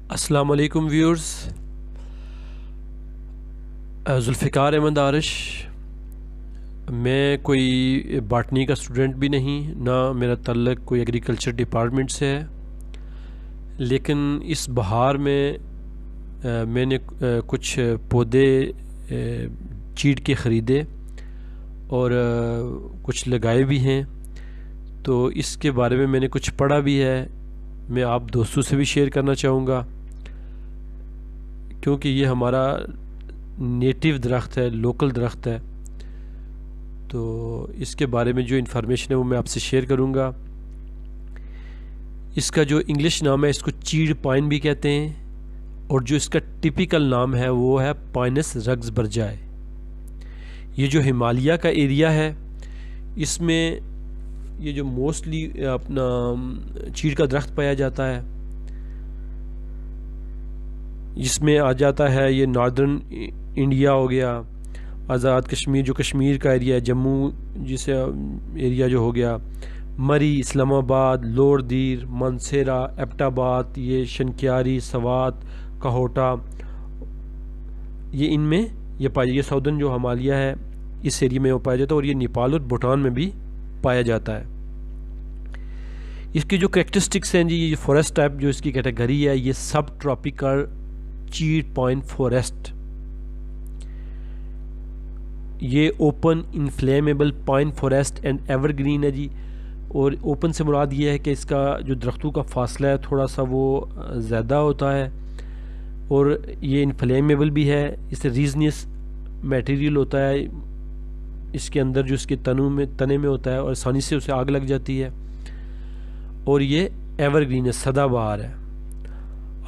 अस्सलाम वालेकुम व्यूअर्स। जुल्फ़िकार अहमद आरिश। मैं कोई बॉटनी का स्टूडेंट भी नहीं, ना मेरा ताल्लुक़ कोई एग्रीकल्चर डिपार्टमेंट से है। लेकिन इस बहार में मैंने कुछ पौधे चीड़ के ख़रीदे और कुछ लगाए भी हैं, तो इसके बारे में मैंने कुछ पढ़ा भी है। मैं आप दोस्तों से भी शेयर करना चाहूँगा, क्योंकि ये हमारा नेटिव दरख्त है, लोकल दरख्त है। तो इसके बारे में जो इन्फॉर्मेशन है वो मैं आपसे शेयर करूँगा। इसका जो इंग्लिश नाम है, इसको चीड़ पाइन भी कहते हैं, और जो इसका टिपिकल नाम है वो है पाइनस रग्स बरजाए। ये जो हिमालय का एरिया है, इसमें ये जो मोस्टली अपना चीड़ का दरख्त पाया जाता है, इसमें आ जाता है ये नॉर्दर्न इंडिया हो गया, आज़ाद कश्मीर जो कश्मीर का एरिया है, जम्मू जिसे एरिया जो हो गया, मरी, इस्लामाबाद, लोअर दीर, मानसेरा, एबटाबाद, ये शनक्यारी, सवात, कहोटा, ये इनमें ये पाया, ये साउदर्न जो हिमालय है इस एरिया में वो पाया जाता है, और ये नेपाल और भूटान में भी पाया जाता है। इसकी जो कैरेक्टरिस्टिक्स हैं जी, ये फॉरेस्ट टाइप जो इसकी कैटेगरी है, ये सब ट्रॉपिकल चीड़ पाइन फॉरेस्ट, ये open inflammable pine forest and evergreen है जी। और ओपन से मुराद ये है कि इसका जो दरख्तों का फासला है थोड़ा सा वो ज़्यादा होता है, और ये इनफ्लेमेबल भी है। इससे रीजनियस मटेरियल होता है इसके अंदर, जो इसके तने में होता है, और आसानी से उसे आग लग जाती है। और ये एवरग्रीन है, सदाबहार है।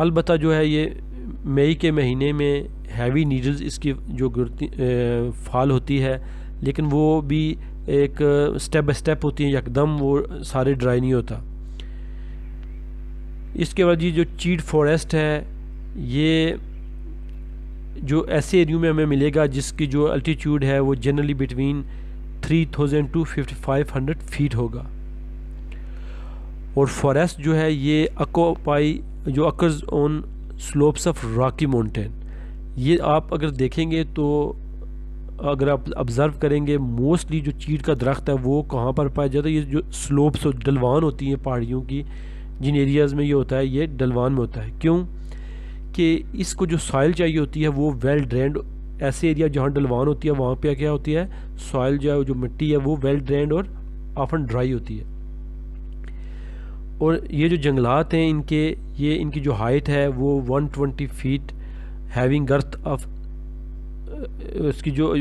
अलबत्ता जो है ये मई के महीने में हैवी नीडल्स इसकी जो फाल होती है, लेकिन वो भी एक स्टेप बाय स्टेप होती है, एकदम वो सारे ड्राई नहीं होता। इसके बाद ये जो चीड़ फॉरेस्ट है, ये जो ऐसे एरियो में हमें मिलेगा जिसकी जो अल्टीट्यूड है वो जनरली बिटवीन 3000 to 5500 फीट होगा। और फॉरेस्ट जो है ये अकोपाई जो occurs on slopes of Rocky mountain, ये आप अगर देखेंगे तो अगर आप ऑब्ज़र्व करेंगे, मोस्टली जो चीड़ का दरख्त है वो कहाँ पर पाया जाता है, ये जो स्लोप्स और ढलवान होती हैं पहाड़ियों की, जिन एरियाज़ में ये होता है, ये ढलवान में होता है। क्यों कि इसको जो सॉइल चाहिए होती है वो वेल ड्रेन्ड, ऐसे एरिया जहाँ ढलवान होती है वहाँ पे क्या होती है, सॉइल जो मिट्टी है वो वेल ड्रेन्ड और ऑफन ड्राई होती है। और ये जो जंगलात हैं इनकी जो हाइट है वो 120 फीट, हैविंग गर्थ ऑफ, इसकी जो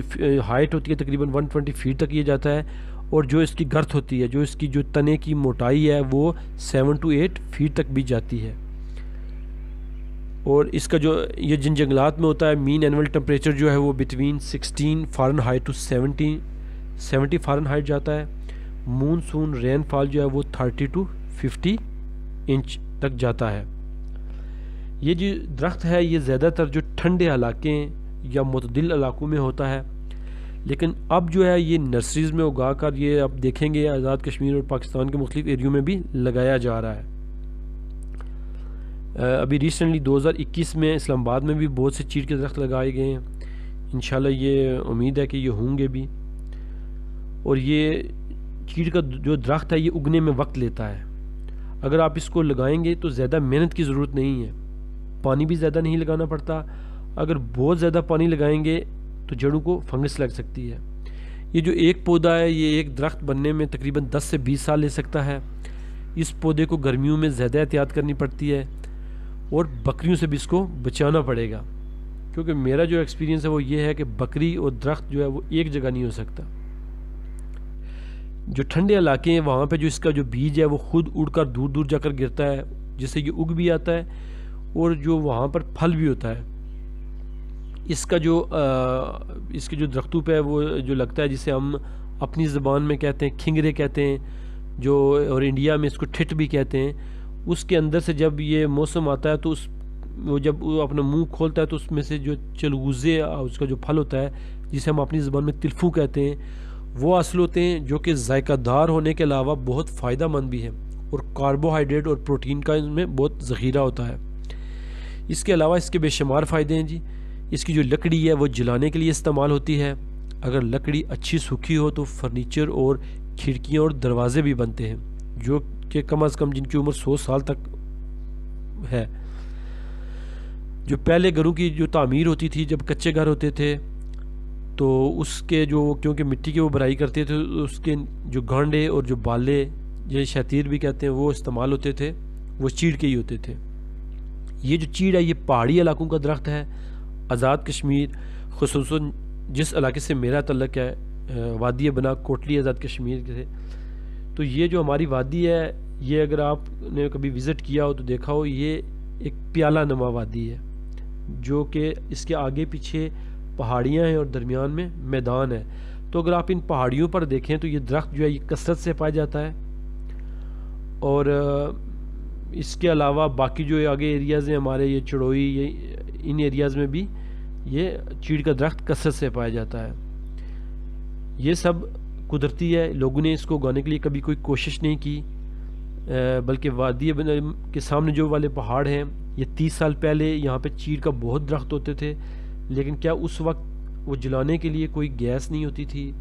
हाइट होती है तकरीबन 120 फीट तक ये जाता है, और जो इसकी गर्थ होती है, जो इसकी जो तने की मोटाई है वो 7 to 8 फीट तक भी जाती है। और इसका जो ये जिन जंगलात में होता है, मीन एनुअल टेम्परेचर जो है वो बिटवीन 16 फ़ारेनहाइट to 70 फ़ारेनहाइट जाता है। मूनसून रेनफॉल जो है वो 30 to 50 इंच तक जाता है। ये जो दरख्त है ये ज़्यादातर जो ठंडे इलाके या मुतदिल इलाकों में होता है, लेकिन अब जो है ये नर्सरीज़ में उगा कर ये आप देखेंगे आज़ाद कश्मीर और पाकिस्तान के मुख्तलिफ एरियो में भी लगाया जा रहा है। अभी रिसेंटली 2021 में इस्लामाबाद में भी बहुत से चीड़ के दरख्त लगाए गए हैं। इंशाल्लाह ये उम्मीद है कि ये होंगे भी। और ये चीड़ का जो दरख्त है ये उगने में वक्त लेता है। अगर आप इसको लगाएंगे तो ज़्यादा मेहनत की ज़रूरत नहीं है, पानी भी ज़्यादा नहीं लगाना पड़ता। अगर बहुत ज़्यादा पानी लगाएंगे तो जड़ों को फंगस लग सकती है। ये जो एक पौधा है ये एक दरख्त बनने में तकरीबन 10 से 20 साल ले सकता है। इस पौधे को गर्मियों में ज़्यादा एहतियात करनी पड़ती है, और बकरियों से भी इसको बचाना पड़ेगा, क्योंकि मेरा जो एक्सपीरियंस है वो ये है कि बकरी और दरख्त जो है वो एक जगह नहीं हो सकता। जो ठंडे इलाके हैं वहाँ पे जो इसका जो बीज है वो खुद उड़कर दूर दूर जाकर गिरता है, जिससे ये उग भी आता है, और जो वहाँ पर फल भी होता है। इसका जो इसके जो दरख्तों पे वो जो लगता है, जिसे हम अपनी ज़बान में कहते हैं खिंगरे कहते हैं, जो और इंडिया में इसको ठिठ भी कहते हैं। उसके अंदर से जब ये मौसम आता है तो वो जब वो अपना मुंह खोलता है तो उसमें से जो चलगूज़े उसका जो फल होता है, जिसे हम अपनी ज़बान में तिल्फू कहते हैं, वो हासिल होते हैं, जो कि जायकादार होने के अलावा बहुत फ़ायदा मंद भी है, और कार्बोहाइड्रेट और प्रोटीन का इनमें बहुत ज़ख़ीरा होता है। इसके अलावा इसके बेशुमार फ़ायदे हैं जी। इसकी जो लकड़ी है वो जलाने के लिए इस्तेमाल होती है। अगर लकड़ी अच्छी सूखी हो तो फर्नीचर और खिड़कियाँ और दरवाजे भी बनते हैं, जो कि कम अज़ कम जिनकी उम्र 100 साल तक है। जो पहले घरों की जो तामीर होती थी, जब कच्चे घर होते थे तो उसके जो, क्योंकि मिट्टी की वो भराई करते थे, तो उसके जो गांडे और जो बाले, ये शतीर भी कहते हैं, वो इस्तेमाल होते थे, वो चीड़ के ही होते थे। ये जो चीड़ है ये पहाड़ी इलाकों का दरख्त है। आज़ाद कश्मीर, खुसूसन जिस इलाके से मेरा तल्लक है, वादी बना कोटली आज़ाद कश्मीर से, तो ये जो हमारी वादी है, ये अगर आपने कभी विज़िट किया हो तो देखा हो, ये एक प्याला नुमा वादी है, जो कि इसके आगे पीछे पहाड़ियाँ हैं और दरमियान में मैदान है। तो अगर आप इन पहाड़ियों पर देखें तो ये दरख्त जो है ये कसरत से पाया जाता है। और इसके अलावा बाकी जो आगे एरियाज़ हैं हमारे, ये चड़ोई, ये इन एरियाज़ में भी ये चीड़ का दरख्त कसरत से पाया जाता है। ये सब कुदरती है, लोगों ने इसको उगाने के लिए कभी कोई कोशिश नहीं की, बल्कि वादी के सामने जो वाले पहाड़ हैं, ये 30 साल पहले यहाँ पे चीड़ का बहुत दरख्त होते थे, लेकिन क्या उस वक्त वो जलाने के लिए कोई गैस नहीं होती थी,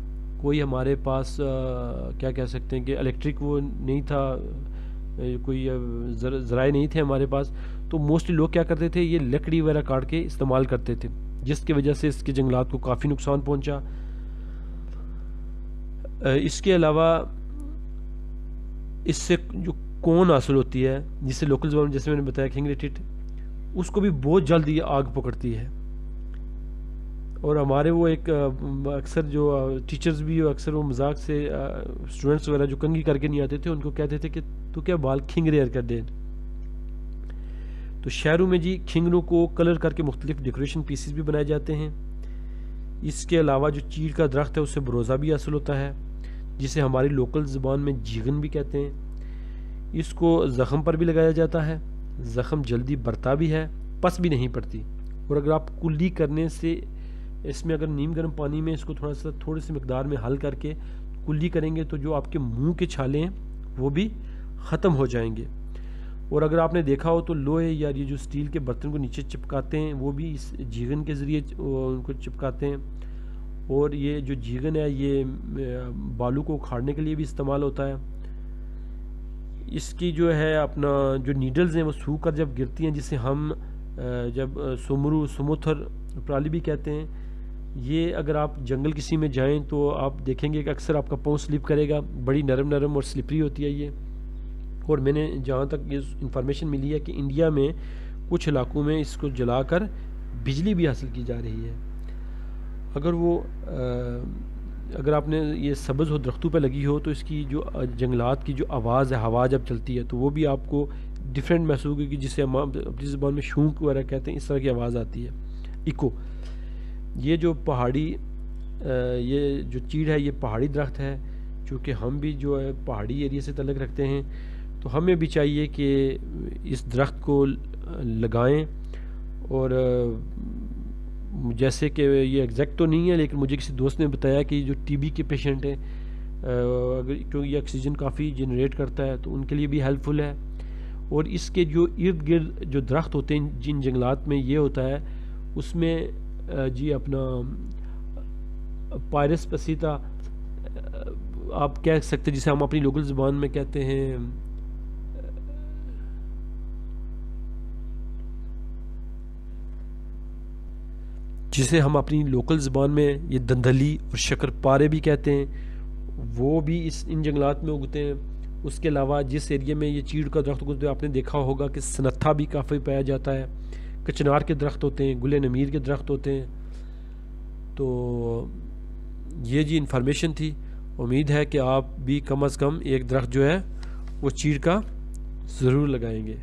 कोई हमारे पास क्या कह सकते हैं कि इलेक्ट्रिक वो नहीं था, कोई ज़राए नहीं थे हमारे पास, तो मोस्टली लोग क्या करते थे, ये लकड़ी वगैरह काट के इस्तेमाल करते थे, जिसकी वजह से इसके जंगलात को काफ़ी नुकसान पहुंचा। इसके अलावा इससे जो कोन हासिल होती है, जिससे लोकल ज़बान में जैसे मैंने बताया किंग रेटिट, उसको भी बहुत जल्द ये आग पकड़ती है। और हमारे वो एक अक्सर जो टीचर्स भी अक्सर वो मजाक से स्टूडेंट्स वगैरह जो कंघी करके नहीं आते थे, उनको कहते थे कि तू क्या बाल खिंगरेयर कर दे। तो शहरों में जी खिंगरों को कलर करके मुख्तलिफ डेकोरेशन पीसेस भी बनाए जाते हैं। इसके अलावा जो चीड़ का दरख्त है उससे बरोज़ा भी हासिल होता है, जिसे हमारी लोकल ज़बान में जीगन भी कहते हैं। इसको ज़ख़म पर भी लगाया जाता है, ज़ख़म जल्दी बढ़ता भी है, पस भी नहीं पड़ती। और अगर आप कुल्ली करने से, इसमें अगर नीम गर्म पानी में इसको थोड़ी सी मकदार में हल करके कुल्ली करेंगे तो जो आपके मुंह के छाले हैं वो भी ख़त्म हो जाएंगे। और अगर आपने देखा हो तो लोहे या ये जो स्टील के बर्तन को नीचे चिपकाते हैं, वो भी इस जीगन के ज़रिए उनको चिपकाते हैं। और ये जो जीगन है ये बालू को उखाड़ने के लिए भी इस्तेमाल होता है। इसकी जो है अपना जो नीडल्स हैं वो सूख कर जब गिरती हैं, जिसे हम जब सुमुथर पराली भी कहते हैं, ये अगर आप जंगल किसी में जाएं तो आप देखेंगे कि अक्सर आपका पाँव स्लिप करेगा, बड़ी नरम नरम और स्लिपरी होती है ये। और मैंने जहाँ तक ये इंफॉर्मेशन मिली है कि इंडिया में कुछ इलाकों में इसको जलाकर बिजली भी हासिल की जा रही है। अगर आपने ये सब्ज़ हो दरख्तों पर लगी हो तो इसकी जो जंगलात की जो आवाज़ है, हवा जब चलती है तो वो भी आपको डिफरेंट महसूस होगी, जिसे हम अपनी ज़बान में शूक वगैरह कहते हैं, इस तरह की आवाज़ आती है, इको। ये जो पहाड़ी ये जो चीड़ है ये पहाड़ी दरख्त है, चूँकि हम भी जो है पहाड़ी एरिया से तल्लुक़ रखते हैं, तो हमें भी चाहिए कि इस दरख्त को लगाएं। और जैसे कि ये एग्जैक्ट तो नहीं है, लेकिन मुझे किसी दोस्त ने बताया कि जो टीबी के पेशेंट हैं, अगर क्योंकि ये ऑक्सीजन काफ़ी जनरेट करता है तो उनके लिए भी हेल्पफुल है। और इसके जो इर्द गिर्द जो दरख्त होते हैं जिन जंगलात में ये होता है, उसमें जी अपना पायरस पसीता आप कह सकते हैं, जिसे हम अपनी लोकल ज़बान में कहते हैं ये दंदली और शक्करपारे भी कहते हैं, वो भी इन जंगलात में उगते हैं। उसके अलावा जिस एरिया में ये चीड़ का दरख्त उगते हैं, आपने देखा होगा कि सनत्था भी काफ़ी पाया जाता है, कचनार के दरख्त होते हैं, गुले नमीर के दरख्त होते हैं। तो ये जी इन्फॉर्मेशन थी। उम्मीद है कि आप भी कम अज़ कम एक दरख्त जो है वो चीड़ का ज़रूर लगाएंगे।